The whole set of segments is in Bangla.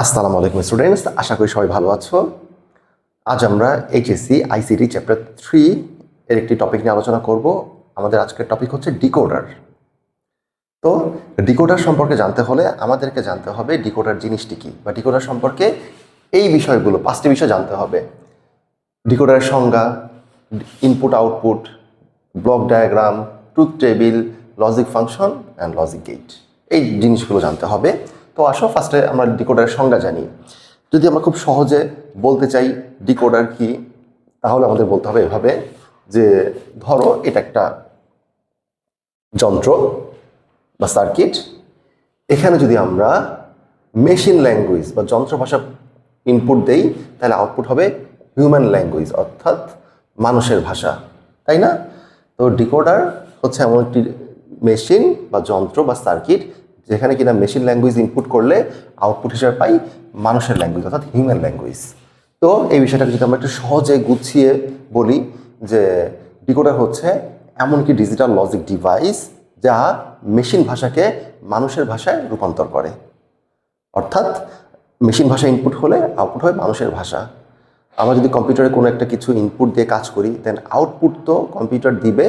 আসসালামু আলাইকুম স্টুডেন্টস, আশা করি সবাই ভালো আছো। আজ আমরা এইচএসসি আইসিটি চ্যাপ্টার 3 এর একটি টপিক নিয়ে আলোচনা করব। আমাদের আজকের টপিক হচ্ছে ডিকোডার। তো ডিকোডার সম্পর্কে জানতে হলে আমাদেরকে জানতে হবে ডিকোডার জিনিসটি কী, বা ডিকোডার সম্পর্কে এই বিষয়গুলো 5টি বিষয় জানতে হবে। ডিকোডারের সংজ্ঞা, input output, block diagram, truth table, logic function and logic gate, এই জিনিসগুলো জানতে হবে। তো আসো ফার্স্টে আমরা ডিকোডারের সংজ্ঞা জানি। যদি আমরা খুব সহজে বলতে চাই ডিকোডার কি, তাহলে আমাদের বলতে হবে এভাবে যে ধরো এটা একটা যন্ত্র বা সার্কিট। এখানে যদি আমরা মেশিন ল্যাঙ্গুয়েজ বা যন্ত্র ভাষা ইনপুট দেই, তাহলে আউটপুট হবে হিউম্যান ল্যাঙ্গুয়েজ, অর্থাৎ মানুষের ভাষা, তাই না? তো ডিকোডার হচ্ছে এমন একটি মেশিন বা যন্ত্র বা সার্কিট যেখানে কিনা মেশিন ল্যাঙ্গুয়েজ ইনপুট করলে আউটপুট হিসেবে পাই মানুষের ল্যাঙ্গুয়েজ, অর্থাৎ হিউম্যান ল্যাঙ্গুয়েজ। তো এই বিষয়টাকে যদি আমরা একটু সহজে গুছিয়ে বলি যে ডিকোডার হচ্ছে এমন একটি ডিজিটাল লজিক ডিভাইস যা মেশিন ভাষাকে মানুষের ভাষায় রূপান্তর করে। অর্থাৎ মেশিন ভাষা ইনপুট হলে আউটপুট হয় মানুষের ভাষা। আমরা যদি কম্পিউটারে কোনো একটা কিছু ইনপুট দিয়ে কাজ করি, দেন আউটপুট তো কম্পিউটার দিবে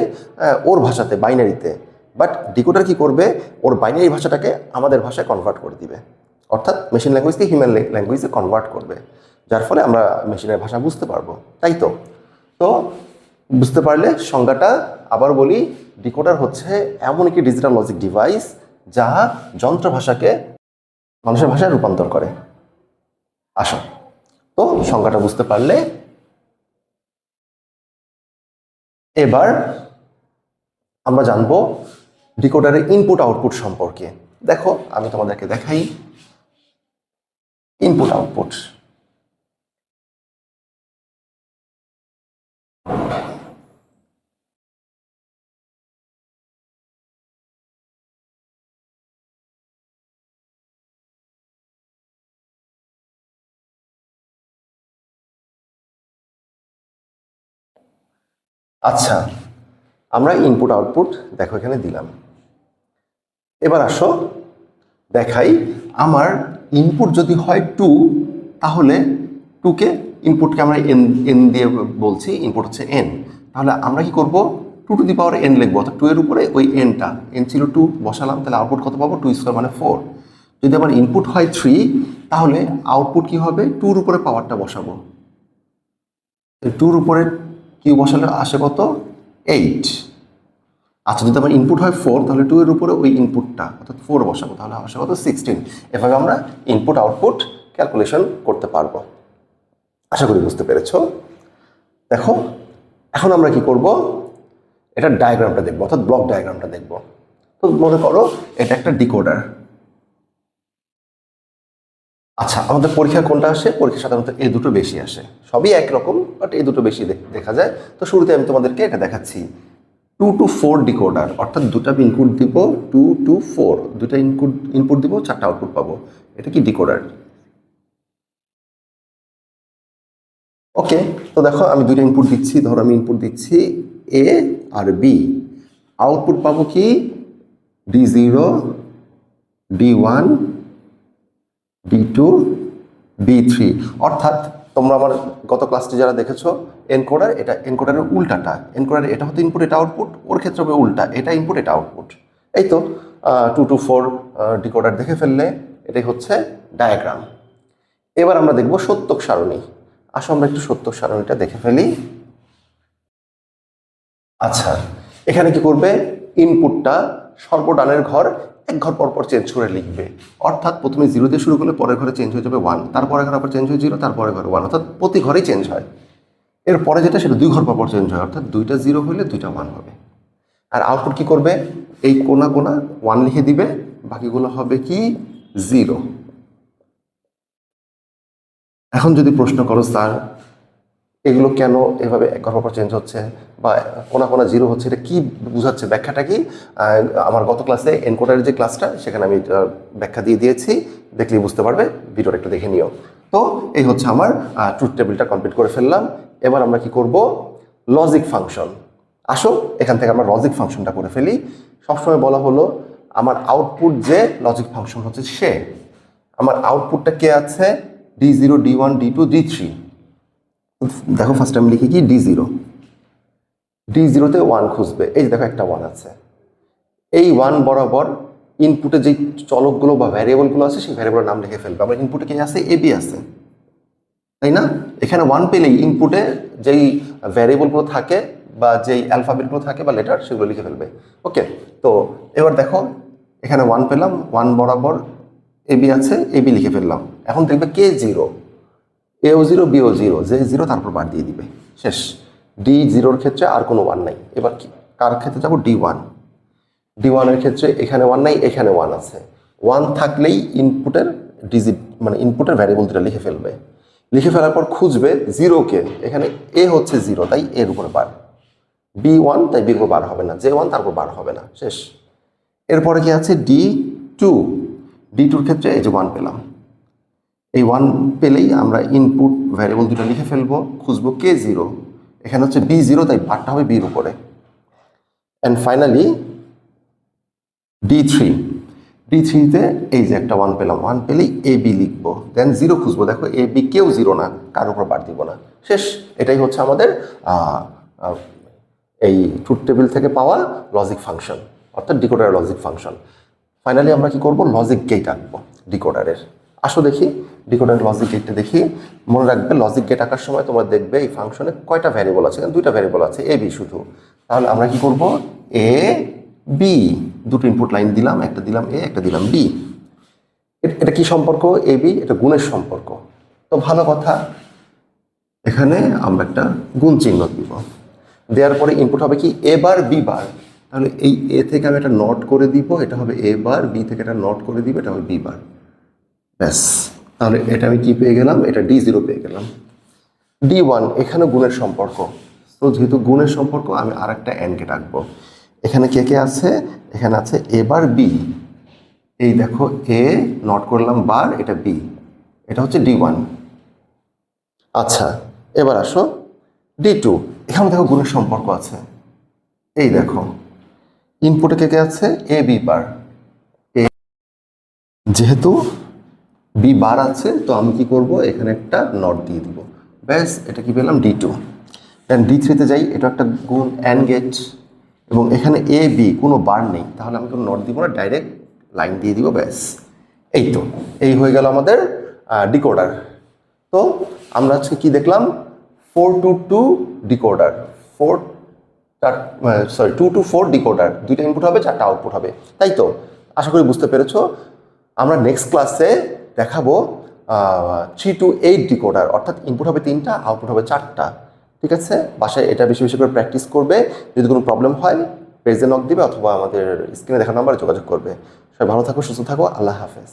ওর ভাষাতে, বাইনারিতে। বাট ডিকোডার কী করবে, ওর বাইনারি ভাষাটাকে আমাদের ভাষায় কনভার্ট করে দিবে, অর্থাৎ মেশিন ল্যাঙ্গুয়েজকে হিউম্যান ল্যাঙ্গুয়েজে কনভার্ট করবে, যার ফলে আমরা মেশিনের ভাষা বুঝতে পারবো, তাই তো? তো বুঝতে পারলে সংজ্ঞাটা আবার বলি, ডিকোডার হচ্ছে এমন একটি ডিজিটাল লজিক ডিভাইস যা যন্ত্র ভাষাকে মানুষের ভাষায় রূপান্তর করে। আসো, তো সংজ্ঞাটা বুঝতে পারলে এবার আমরা জানবো ডিকোডারের ইনপুট আউটপুট সম্পর্কে। দেখো আমি তোমাদেরকে দেখাই ইনপুট আউটপুট। আচ্ছা, আমরা ইনপুট আউটপুট দেখো এখানে দিলাম। এবার আসো দেখাই, আমার ইনপুট যদি হয় 2, তাহলে 2কে ইনপুটকে আমরা এন দিয়ে বলছি, ইনপুট হচ্ছে এন। তাহলে আমরা কি করব, 2n লিখবো, অর্থাৎ 2 এর উপরে ওই এনটা, এন ছিল 2 বসালাম, তাহলে আউটপুট কত পাবো, 2 স্কোয়ার মানে 4। যদি আমার ইনপুট হয় 3, তাহলে আউটপুট কি হবে, 2-র উপরে পাওয়ারটা বসাবো। 2-র উপরে কি বসালে আসে কত, 8। আচ্ছা, যদি আমার ইনপুট হয় 4, তাহলে 2 এর উপরে ওই ইনপুটটা অর্থাৎ 4 বসাবো, তাহলে আসে কত, 16। এভাবে আমরা ইনপুট আউটপুট ক্যালকুলেশন করতে পারবো। আশা করি বুঝতে পেরেছো। দেখো এখন আমরা কি করব, এটা ডায়াগ্রামটা দেখবো, অর্থাৎ ব্লক ডায়াগ্রামটা দেখবো। তো মনে করো এটা একটা ডিকোডার। আচ্ছা, আমাদের পরীক্ষা কোনটা আসে, পরীক্ষা সাধারণত এই দুটো বেশি আসে, সবই একরকম বাট এই দুটো বেশি দেখা যায়। তো শুরুতে আমি তোমাদেরকে এটা দেখাচ্ছি 2 to 4 ডিকোডার, অর্থাৎ দুটা ইনপুট দিব, 2 to 4 দুটা ইনপুট দিব, 4টা আউটপুট পাবো। এটা কি ডিকোডার। ওকে, তো দেখো আমি দুইটা ইনপুট দিচ্ছি, ধরো আমি ইনপুট দিচ্ছি এ আর বি, আউটপুট পাবো কি D0, D1, D2, D3। অর্থাৎ তোমরা আমার গত ক্লাসটি যারা দেখেছো এনকোডার, এটা এনকোডারের উল্টাটা, এনকোডার এটা হতো ইনপুট এটা আউটপুট, ওর ক্ষেত্রে হবে উল্টা, এটা ইনপুট এটা আউটপুট। এই তো 2 to 4 ডিকোডার দেখে ফেললে, এটাই হচ্ছে ডায়াগ্রাম। এবার আমরা দেখব সত্যক সারণী। আসো আমরা একটু সত্যক সারণীটা দেখে ফেলি। আচ্ছা, এখানে কি করবে, ইনপুটটা সর্বডানের ঘর এক ঘর পরপর চেঞ্জ করে লিখবে, অর্থাৎ প্রথমে 0 দিয়ে শুরু করলে পরের ঘরে চেঞ্জ হয়ে যাবে 1, তারপরে ঘরে আবার চেঞ্জ হয়ে 0, তারপরে ঘরে 1, অর্থাৎ প্রতি ঘরেই চেঞ্জ হয়। এরপরে যেটা সেটা 2 ঘর পরপর চেঞ্জ হয়, অর্থাৎ 2টা 0 হলে 2টা 1 হবে। আর আউটপুট কি করবে, এই কোনা 1 লিখে দিবে, বাকিগুলো হবে কি 0। এখন যদি প্রশ্ন করো স্যার এগুলো কেন এভাবে এক ঘর পর চেঞ্জ হচ্ছে বা কোনা 0 হচ্ছে, এটা কি বোঝাচ্ছে, ব্যাখ্যাটা কি? আমার গত ক্লাসে এনকোডারের যে ক্লাসটা, সেখানে আমি ব্যাখ্যা দিয়ে দিয়েছি, দেখলেই বুঝতে পারবে, ভিডিওটা একটু দেখে নিও। তো এই হচ্ছে আমার ট্রুথ টেবিলটা কমপ্লিট করে ফেললাম। এবার আমরা কি করব, লজিক ফাংশন। আসো এখান থেকে আমরা লজিক ফাংশনটা করে ফেলি। সবসময় বলা হলো আমার আউটপুট যে লজিক ফাংশন হচ্ছে সে, আমার আউটপুটটা কে আছে, D0, D1, D2, D3। দেখো ফার্স্ট আমি লিখি কি D0 তে 1 খুঁজবে, এই যে দেখো একটা 1 আছে, এই 1 বরাবর ইনপুটে যে চলকগুলো বা ভ্যারিয়েবলগুলো আছে সেই ভ্যারিয়েবলের নাম লিখে ফেলবে। আমার ইনপুটে কে আছে, AB আছে, তাই না? এখানে 1 পেলেই ইনপুটে যেই ভ্যারিয়েবলগুলো থাকে বা যেই অ্যালফাবেটগুলো থাকে বা লেটার সেগুলো লিখে ফেলবে। ওকে, তো এবার দেখো এখানে 1 পেলাম, 1 বরাবর AB আছে, AB লিখে ফেললাম। এখন দেখবে K0, A0, B0, যে 0 তারপর বার দিয়ে দিবে, শেষ। D0-র ক্ষেত্রে আর কোনো 1 নাই। এবার কার ক্ষেত্রে যাবো, D1 এর ক্ষেত্রে এখানে 1 নাই, এখানে 1 আছে। 1 থাকলেই ইনপুটের ডিজিট মানে ইনপুটের ভ্যারিয়েবল দুটা লিখে ফেলবে। লিখে ফেলার পর খুঁজবে 0-কে, এখানে A হচ্ছে 0 তাই এর উপরে বার, B1 তাই বির উপর বার হবে না, J1 তারপর বার হবে না, শেষ। এরপরে কি আছে, D2-র ক্ষেত্রে এই যে 1 পেলাম, এই 1 পেলেই আমরা ইনপুট ভ্যারিয়েবল দুটো লিখে ফেলবো, খুঁজবো K0, এখানে হচ্ছে B0 তাই বারটা হবে বির উপরে। অ্যান্ড ফাইনালি D3-তে এই যে একটা 1 পেলাম, 1 পেলেই AB লিখবো, দেন 0 খুঁজবো, দেখো AB কেউ 0 না, কার উপর বার দিব না, শেষ। এটাই হচ্ছে আমাদের এই ট্রুথ টেবিল থেকে পাওয়া লজিক ফাংশন, অর্থাৎ ডিকোডারের লজিক ফাংশন। ফাইনালি আমরা কি করব, লজিক গেট আঁকবো ডিকোডারের। আসো দেখি ডিকোডারের লজিক গেটটা দেখি। মনে রাখবে লজিক গেট আঁকার সময় তোমরা দেখবে এই ফাংশনে কয়টা ভ্যারিয়েবল আছে, দুইটা ভ্যারিয়েবল আছে, AB শুধু। তাহলে আমরা কি করব, AB, দুটো ইনপুট লাইন দিলাম, একটা দিলাম A, একটা দিলাম B। এটা কি সম্পর্ক, AB, এটা গুণের সম্পর্ক। তো ভালো কথা, এখানে আমরা একটা গুণ চিহ্ন দিব, দেওয়ার পরে ইনপুট হবে কি A বার B বার। তাহলে এই A থেকে আমি একটা নট করে দিব, এটা হবে A বার, B থেকে একটা নট করে দিব, এটা হবে B বার, ব্যাস। তাহলে এটা আমি কি পেয়ে গেলাম, এটা D0 পেয়ে গেলাম। D1, এখানে গুণের সম্পর্ক, তো যেহেতু গুণের সম্পর্ক আমি আর একটা অ্যান্ড গেট আঁকবো। এখানে কে কে আছে, এখানে আছে A বার B, এই দেখো A নট করলাম বার, এটা B, এটা হচ্ছে D1। আচ্ছা, এবার আসো D2, এখানে দেখো গুণের সম্পর্ক আছে, এই দেখো ইনপুটে কে কে আছে, AB বার, যেহেতু B বার আছে তো আমি কি করব, এখানে একটা নট দিয়ে দিব, ব্যাস। এটা কি পেলাম, D2। দেন D3-তে যাই, এটা একটা গুণ অ্যান্ড গেট, এবং এখানে AB কোনো বার নেই, তাহলে আমি কোনো নট দিব না, ডাইরেক্ট লাইন দিয়ে দিব, ব্যাস। এই তো, এই হয়ে গেল আমাদের ডিকোডার। তো আমরা আজকে কি দেখলাম, 4 to 2 ডিকোডার, 2 to 4 ডিকোডার, দুইটা ইনপুট হবে, চারটা আউটপুট হবে, তাই তো? আশা করি বুঝতে পেরেছো। আমরা নেক্সট ক্লাসে দেখাবো 3 to 8 ডিকোডার, অর্থাৎ ইনপুট হবে 3টা, আউটপুট হবে 4টা। ঠিক আছে, বাসায় এটা বেশি বেশি করে প্র্যাকটিস করবে। যদি কোনো প্রবলেম হয় পেজে নক দিবে অথবা আমাদের স্ক্রিনে দেখানো নাম্বারে যোগাযোগ করবে। সবাই ভালো থাকো, সুস্থ থাকো, আল্লাহ হাফেজ।